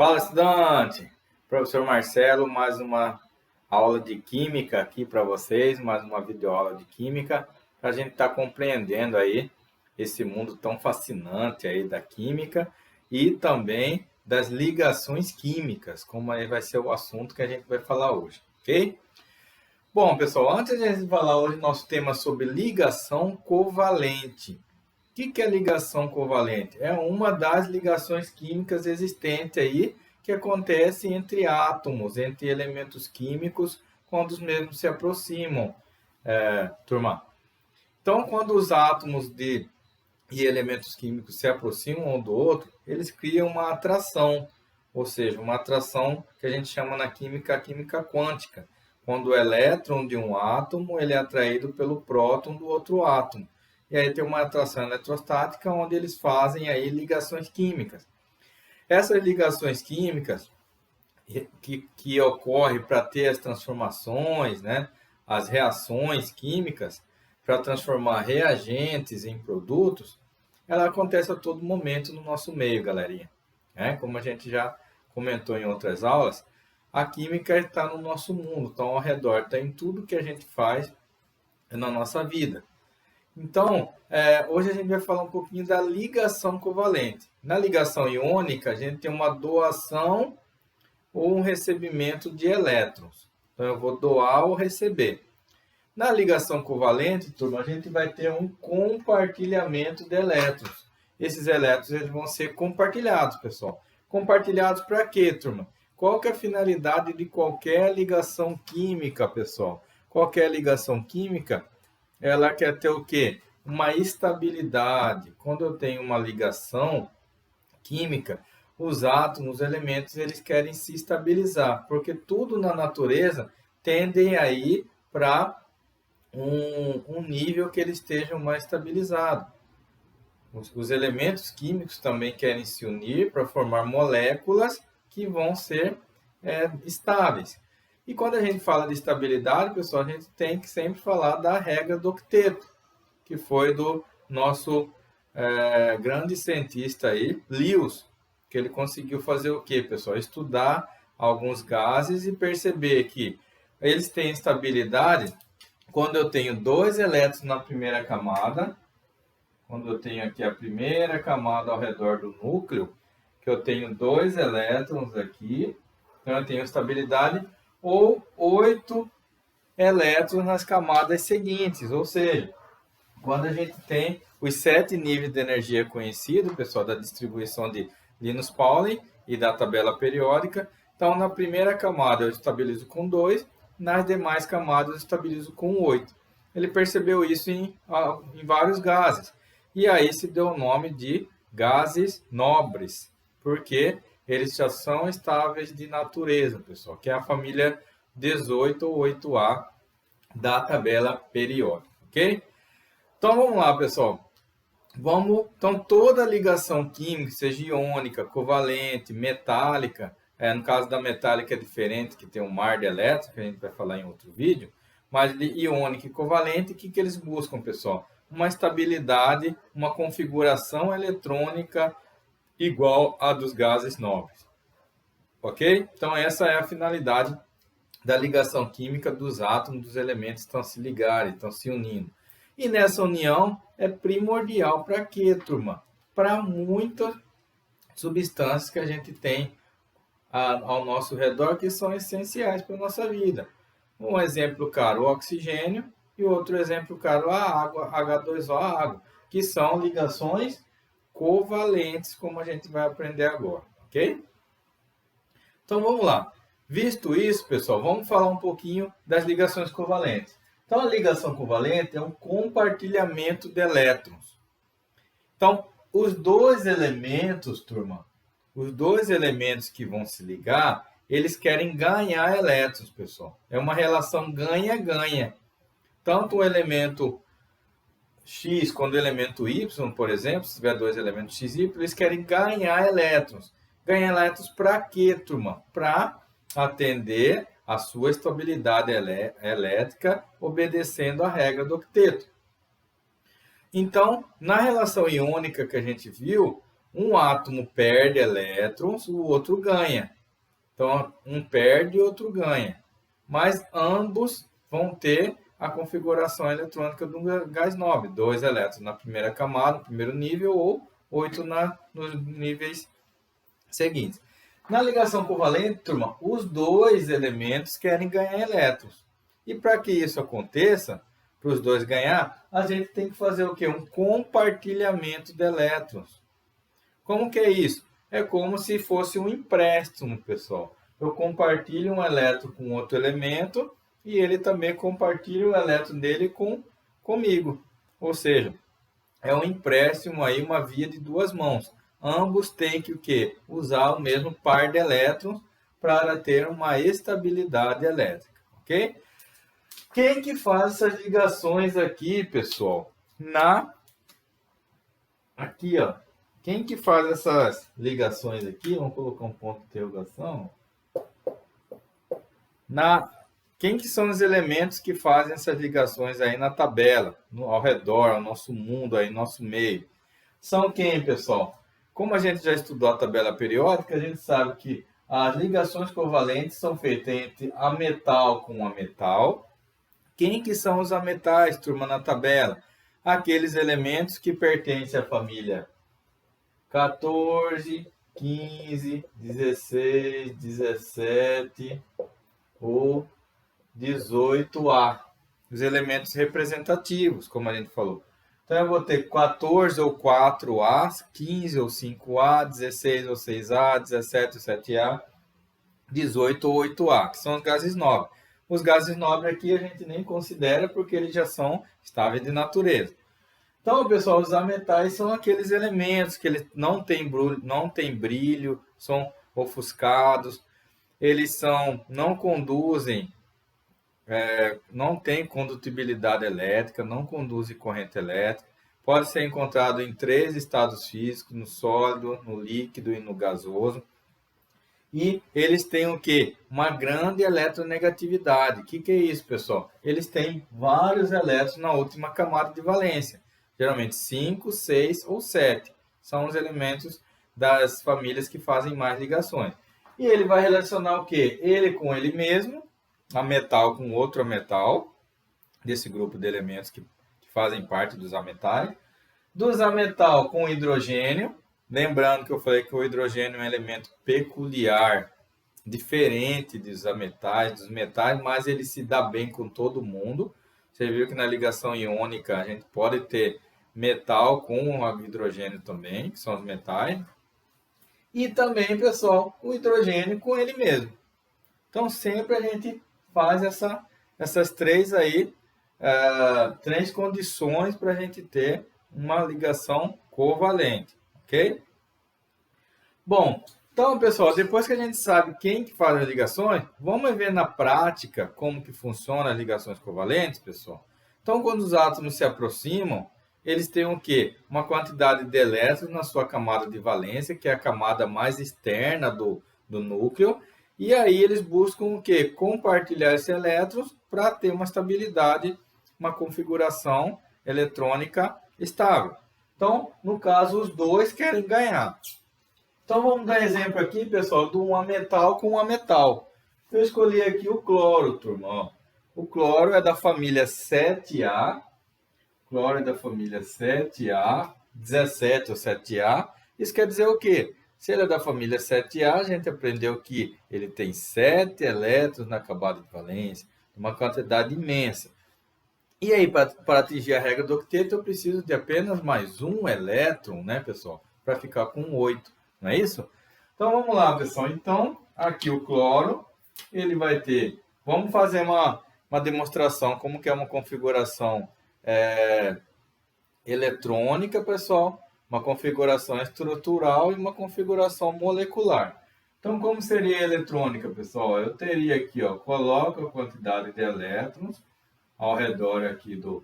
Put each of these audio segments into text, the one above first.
Fala, estudante! Professor Marcelo, mais uma aula de Química aqui para vocês, mais uma videoaula de Química, para a gente estar compreendendo aí esse mundo tão fascinante aí da Química e também das ligações químicas, como aí vai ser o assunto que a gente vai falar hoje, ok? Bom, pessoal, antes de a gente falar hoje, nosso tema é sobre ligação covalente. O que é ligação covalente? É uma das ligações químicas existentes aí que acontece entre átomos, entre elementos químicos, quando os mesmos se aproximam, turma. Então, quando os átomos e elementos químicos se aproximam um do outro, eles criam uma atração, ou seja, uma atração que a gente chama na química a química quântica, quando o elétron de um átomo ele é atraído pelo próton do outro átomo. E aí tem uma atração eletrostática onde eles fazem aí ligações químicas. Essas ligações químicas que ocorrem para ter as transformações, né, as reações químicas, para transformar reagentes em produtos, ela acontece a todo momento no nosso meio, galerinha. Como a gente já comentou em outras aulas, a química está no nosso mundo, está ao redor, está em tudo que a gente faz na nossa vida. Então, hoje a gente vai falar um pouquinho da ligação covalente. Na ligação iônica, a gente tem uma doação ou um recebimento de elétrons. Então, eu vou doar ou receber. Na ligação covalente, turma, a gente vai ter um compartilhamento de elétrons. Esses elétrons eles vão ser compartilhados, pessoal. Compartilhados para quê, turma? Qual que é a finalidade de qualquer ligação química, pessoal? Qualquer ligação química, ela quer ter o quê? Uma estabilidade. Quando eu tenho uma ligação química, os átomos, os elementos, eles querem se estabilizar, porque tudo na natureza tende a ir para um nível que eles estejam mais estabilizados. Os elementos químicos também querem se unir para formar moléculas que vão ser estáveis. E quando a gente fala de estabilidade, pessoal, a gente tem que sempre falar da regra do octeto, que foi do nosso grande cientista aí, Lewis, que ele conseguiu fazer o quê, pessoal? Estudar alguns gases e perceber que eles têm estabilidade quando eu tenho dois elétrons na primeira camada, quando eu tenho aqui a primeira camada ao redor do núcleo, que eu tenho dois elétrons aqui, então eu tenho estabilidade, ou 8 elétrons nas camadas seguintes, ou seja, quando a gente tem os 7 níveis de energia conhecidos, pessoal, da distribuição de Linus Pauling e da tabela periódica, então na primeira camada eu estabilizo com 2, nas demais camadas eu estabilizo com 8. Ele percebeu isso em vários gases, e aí se deu o nome de gases nobres, porque eles já são estáveis de natureza, pessoal, que é a família 18 ou 8A da tabela periódica, ok? Então vamos lá, pessoal. Então toda ligação química, seja iônica, covalente, metálica, no caso da metálica é diferente, que tem um mar de elétrons, que a gente vai falar em outro vídeo, mas de iônica e covalente, o que eles buscam, pessoal? Uma estabilidade, uma configuração eletrônica igual à dos gases nobres. Ok? Então, essa é a finalidade da ligação química dos átomos, dos elementos estão se ligarem, estão se unindo. E nessa união é primordial para quê, turma? Para muitas substâncias que a gente tem ao nosso redor que são essenciais para a nossa vida. Um exemplo claro, o oxigênio, e outro exemplo claro, a água, H2O, a água, que são ligações covalentes, como a gente vai aprender agora, ok? Então vamos lá. Visto isso, pessoal, vamos falar um pouquinho das ligações covalentes. Então a ligação covalente é um compartilhamento de elétrons. Então, os dois elementos, turma, os dois elementos que vão se ligar, eles querem ganhar elétrons, pessoal. É uma relação ganha-ganha. Tanto o elemento X quanto o elemento Y, por exemplo, se tiver dois elementos X e Y, eles querem ganhar elétrons. Ganhar elétrons para quê, turma? Para atender a sua estabilidade elétrica, obedecendo a regra do octeto. Então, na relação iônica que a gente viu, um átomo perde elétrons, o outro ganha. Então, um perde e o outro ganha. Mas ambos vão ter a configuração eletrônica do gás nobre. 2 elétrons na primeira camada, no primeiro nível, ou 8 nos níveis seguintes. Na ligação covalente, turma, os dois elementos querem ganhar elétrons. E para que isso aconteça, para os dois ganhar, a gente tem que fazer o quê? Um compartilhamento de elétrons. Como que é isso? É como se fosse um empréstimo, pessoal. Eu compartilho um elétron com outro elemento e ele também compartilha o elétron dele comigo. Ou seja, é um empréstimo aí, uma via de duas mãos. Ambos têm que o quê? Usar o mesmo par de elétrons para ter uma estabilidade elétrica, ok? Quem que faz essas ligações aqui, pessoal? Aqui, ó. Quem que faz essas ligações aqui? Vamos colocar um ponto de interrogação. Quem que são os elementos que fazem essas ligações aí na tabela, ao redor, ao nosso mundo, aí, nosso meio? São quem, pessoal? Como a gente já estudou a tabela periódica, a gente sabe que as ligações covalentes são feitas entre ametal com ametal. Quem que são os ametais, turma, na tabela? Aqueles elementos que pertencem à família 14, 15, 16, 17 ou 18A. Os elementos representativos, como a gente falou. Então, eu vou ter 14 ou 4A, 15 ou 5A, 16 ou 6A, 17 ou 7A, 18 ou 8A, que são os gases nobres. Os gases nobres aqui a gente nem considera porque eles já são estáveis de natureza. Então, pessoal, os ametais são aqueles elementos que eles não têm brilho, são ofuscados, eles não conduzem, não têm condutibilidade elétrica, não conduzem corrente elétrica. Pode ser encontrado em 3 estados físicos, no sólido, no líquido e no gasoso. E eles têm o quê? Uma grande eletronegatividade. O que é isso, pessoal? Eles têm vários elétrons na última camada de valência. Geralmente 5, 6 ou 7. São os elementos das famílias que fazem mais ligações. E ele vai relacionar o quê? Ele com ele mesmo, ametal com outro ametal, desse grupo de elementos que fazem parte dos ametais. Dos ametal com hidrogênio. Lembrando que eu falei que o hidrogênio é um elemento peculiar, diferente dos metais, mas ele se dá bem com todo mundo. Você viu que na ligação iônica a gente pode ter metal com hidrogênio também, que são os metais. E também, pessoal, o hidrogênio com ele mesmo. Então, sempre a gente faz essas três aí, três condições para a gente ter uma ligação covalente. Ok? Bom, então, pessoal, depois que a gente sabe quem que faz as ligações, vamos ver na prática como que funciona as ligações covalentes, pessoal. Então, quando os átomos se aproximam, eles têm o quê? Uma quantidade de elétrons na sua camada de valência, que é a camada mais externa do núcleo, e aí eles buscam o quê? Compartilhar esses elétrons para ter uma estabilidade, uma configuração eletrônica estável. Então, no caso, os dois querem ganhar. Então, vamos dar exemplo aqui, pessoal, de um ametal com um ametal. Eu escolhi aqui o cloro, turma. Ó. O cloro é da família 7A. Cloro é da família 7A, 17 ou 7A. Isso quer dizer o quê? Se ele é da família 7A, a gente aprendeu que ele tem 7 elétrons na camada de valência, uma quantidade imensa. E aí, para atingir a regra do octeto, eu preciso de apenas mais um elétron, né, pessoal? Para ficar com 8, não é isso? Então, vamos lá, pessoal. Então, aqui o cloro, ele vai ter... Vamos fazer uma demonstração, como que é uma configuração eletrônica, pessoal. Uma configuração estrutural e uma configuração molecular. Então, como seria a eletrônica, pessoal? Eu teria aqui, ó, coloco a quantidade de elétrons ao redor aqui do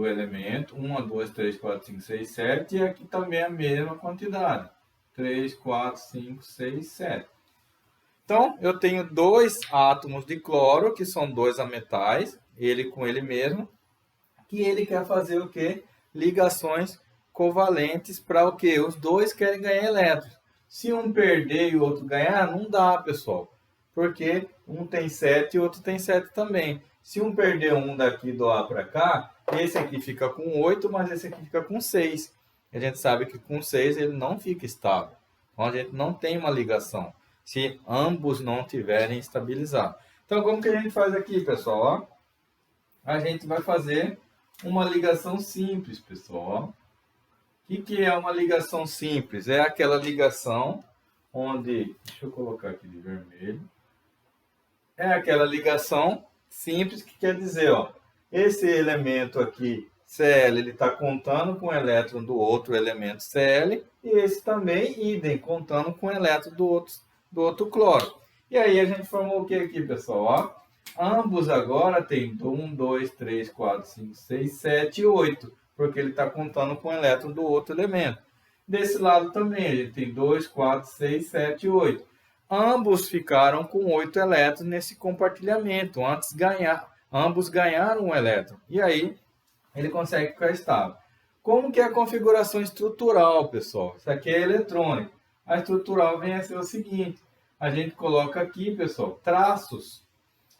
elemento, 1, 2, 3, 4, 5, 6, 7, e aqui também a mesma quantidade, 3, 4, 5, 6, 7. Então, eu tenho 2 átomos de cloro, que são 2 ametais, ele com ele mesmo, que ele quer fazer o quê? Ligações covalentes para o quê? Os dois querem ganhar elétrons. Se um perder e o outro ganhar, não dá, pessoal. Porque um tem 7 e o outro tem 7 também. Se um perder um daqui do A para cá, esse aqui fica com 8, mas esse aqui fica com 6. A gente sabe que com 6 ele não fica estável. Então a gente não tem uma ligação, se ambos não tiverem estabilizado. Então como que a gente faz aqui, pessoal? Ó, a gente vai fazer uma ligação simples, pessoal. O que é uma ligação simples? É aquela ligação onde... Deixa eu colocar aqui de vermelho. É aquela ligação simples que quer dizer, ó, esse elemento aqui, Cl, ele está contando com o elétron do outro elemento Cl, e esse também, idem, contando com o elétron do outro cloro. E aí a gente formou o que aqui, pessoal? Ó, ambos agora tem 1, 2, 3, 4, 5, 6, 7 e 8, porque ele está contando com o elétron do outro elemento. Desse lado também, a gente tem 2, 4, 6, 7 e 8. Ambos ficaram com 8 elétrons nesse compartilhamento. Ambos ganharam um elétron. E aí, ele consegue ficar estável. Como que é a configuração estrutural, pessoal? Isso aqui é eletrônico. A estrutural vem a ser o seguinte. A gente coloca aqui, pessoal, traços.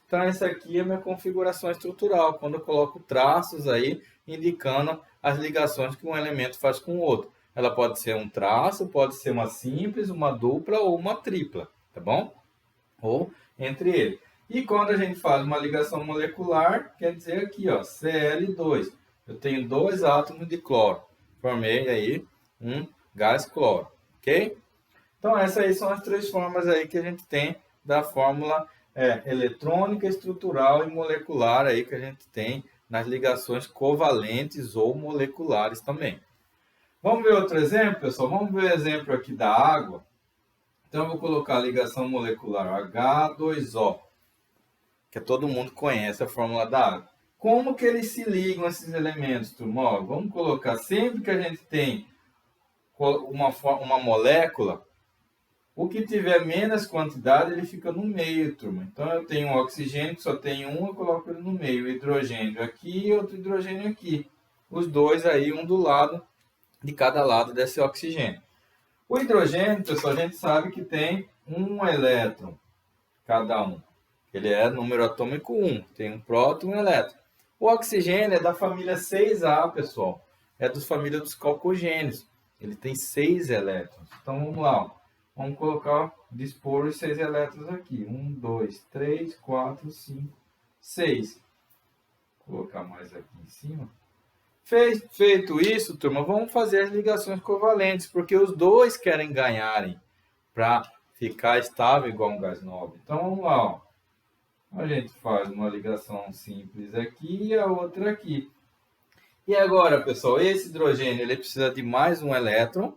Então, essa aqui é a minha configuração estrutural. Quando eu coloco traços aí, indicando as ligações que um elemento faz com o outro. Ela pode ser um traço, pode ser uma simples, uma dupla ou uma tripla, tá bom? Ou entre eles. E quando a gente faz uma ligação molecular, quer dizer aqui, ó, Cl2. Eu tenho 2 átomos de cloro. Formei aí um gás cloro, ok? Então, essas aí são as 3 formas aí que a gente tem da fórmula eletrônica, estrutural e molecular aí que a gente tem nas ligações covalentes ou moleculares também. Vamos ver outro exemplo, pessoal? Vamos ver o exemplo aqui da água. Então, eu vou colocar a ligação molecular H2O, que todo mundo conhece a fórmula da água. Como que eles se ligam, esses elementos, turma? Ó, vamos colocar, sempre que a gente tem uma molécula, o que tiver menos quantidade, ele fica no meio, turma. Então, eu tenho um oxigênio que só tem um, eu coloco ele no meio. O hidrogênio aqui e outro hidrogênio aqui. Os dois aí, um do lado de cada lado desse oxigênio. O hidrogênio, pessoal, a gente sabe que tem um elétron cada um. Ele é número atômico 1, tem um próton e um elétron. O oxigênio é da família 6A, pessoal. É da família dos calcogênios. Ele tem 6 elétrons. Então, vamos lá. Ó. Vamos colocar, dispor os 6 elétrons aqui. 1, 2, 3, 4, 5, 6. Vou colocar mais aqui em cima. Feito isso, turma, vamos fazer as ligações covalentes, porque os dois querem ganharem para ficar estável igual um gás nobre. Então, vamos lá. Ó. A gente faz uma ligação simples aqui e a outra aqui. E agora, pessoal, esse hidrogênio ele precisa de mais um elétron,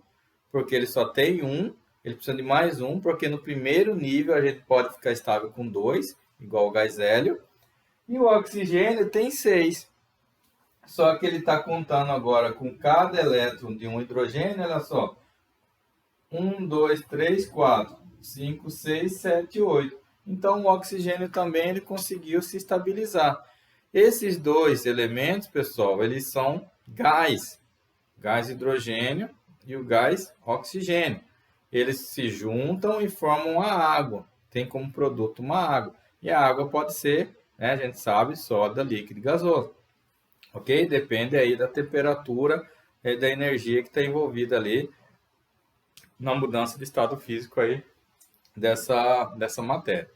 porque ele só tem um. Ele precisa de mais um, porque no primeiro nível a gente pode ficar estável com 2, igual o gás hélio. E o oxigênio tem 6. Só que ele está contando agora com cada elétron de um hidrogênio, olha só. 1, 2, 3, 4, 5, 6, 7, 8. Então, o oxigênio também ele conseguiu se estabilizar. Esses dois elementos, pessoal, eles são gás. Gás hidrogênio e o gás oxigênio. Eles se juntam e formam a água. Tem como produto uma água. E a água pode ser, né, a gente sabe, sólido, líquido e gasoso. Ok? Depende aí da temperatura e da energia que está envolvida ali na mudança de estado físico aí dessa matéria.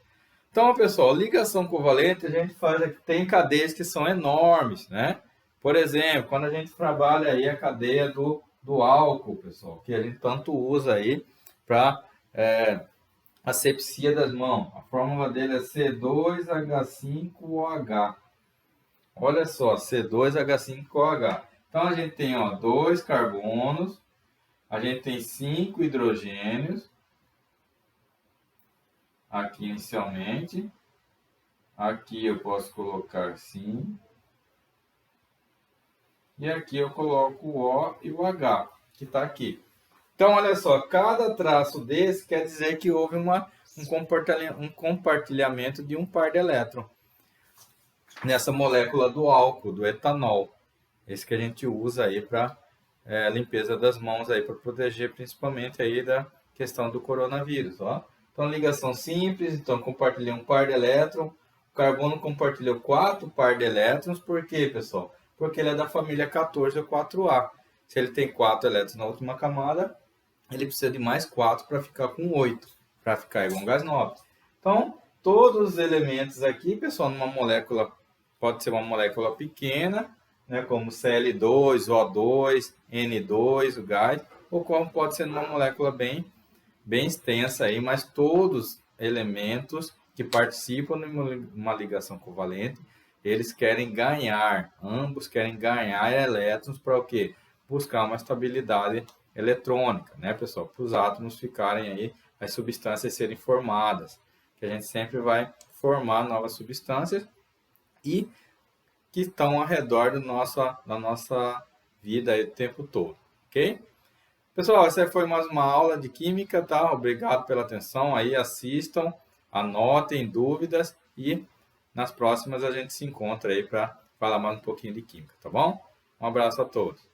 Então, pessoal, ligação covalente a gente faz aqui, tem cadeias que são enormes, né? Por exemplo, quando a gente trabalha aí a cadeia do álcool, pessoal, que a gente tanto usa aí para asepsia das mãos. A fórmula dele é C2H5OH. Olha só, C2H5OH. Então, a gente tem 2 carbonos, a gente tem 5 hidrogênios, aqui inicialmente. Aqui eu posso colocar sim. E aqui eu coloco o O e o H, que está aqui. Então, olha só, cada traço desse quer dizer que houve um compartilhamento de um par de elétrons nessa molécula do álcool, do etanol. Esse que a gente usa aí para limpeza das mãos aí para proteger principalmente aí da questão do coronavírus, ó. Então, ligação simples, então compartilhei um par de elétrons, o carbono compartilhou 4 par de elétrons, por quê, pessoal? Porque ele é da família 14 ou 4A. Se ele tem 4 elétrons na última camada, ele precisa de mais 4 para ficar com 8, para ficar igual um gás nobre. Então, todos os elementos aqui, pessoal, numa molécula, pode ser uma molécula pequena, né, como Cl2, O2, N2, o gás, ou como pode ser numa molécula bem extensa aí, mas todos elementos que participam de uma ligação covalente, eles querem ganhar, ambos querem ganhar elétrons para o quê? Buscar uma estabilidade eletrônica, né, pessoal? Para os átomos ficarem aí, as substâncias serem formadas, que a gente sempre vai formar novas substâncias e que estão ao redor da nossa vida aí o tempo todo, ok? Pessoal, essa foi mais uma aula de química, tá? Obrigado pela atenção aí, assistam, anotem dúvidas e nas próximas a gente se encontra aí para falar mais um pouquinho de química, tá bom? Um abraço a todos.